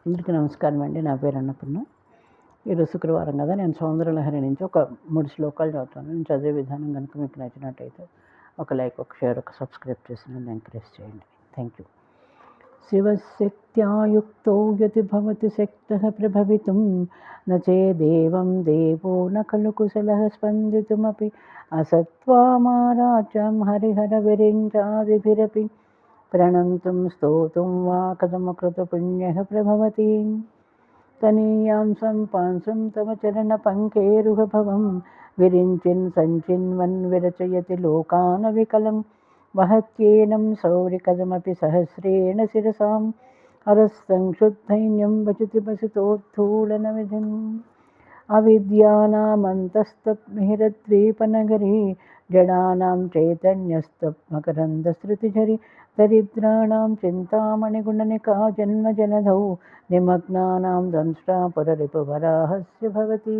అందరికీ నమస్కారం అండి. నా పేరు అన్నపూర్ణ. ఈరోజు శుక్రవారం కదా! నేను సౌందర్యలహరి నుంచి ఒక 3 శ్లోకాలు చదువుతాను. నేను చదివే విధానం గనుక మీకు నచ్చినట్టయితే ఒక లైక్, ఒక షేర్, ఒక సబ్స్క్రైబ్ చేసి నన్ను ఎంకరేజ్ చేయండి. Thank you. శివశక్త్యా యుక్తో యతి భవతి శక్తః ప్రభవితుం న చేదేవం దేవో న ఖలు కుశలః స్పందితుమపి అసత్వామారాచ్యం హరిహరవిరించాదిభిరపి ప్రణంతుం స్తోతుం వా కథమకృతపుణ్యః ప్రభవతి తనీయాం సంపాంసం తవ చరణపంకేరుహభవం విరించిన్ సంచిన్వన్ విరచయతి లోకానవికలం వహత్యేనం సౌరికదమపి సహస్రేణ శిరసాం హరస్సంక్షుద్ధైన్యం వచతి వసితోద్ధూళనవిధిం అవిద్యానామంతస్తమిహిరద్వీపనగరీ జడానాం చైతన్యస్తమకరందశ్రుతిఝరి దరిద్రాణాం చింతామణిగుణనికా జన్మజలధౌ నిమగ్నానాం దంష్ట్రాపురరిపువరాహస్య భవతి.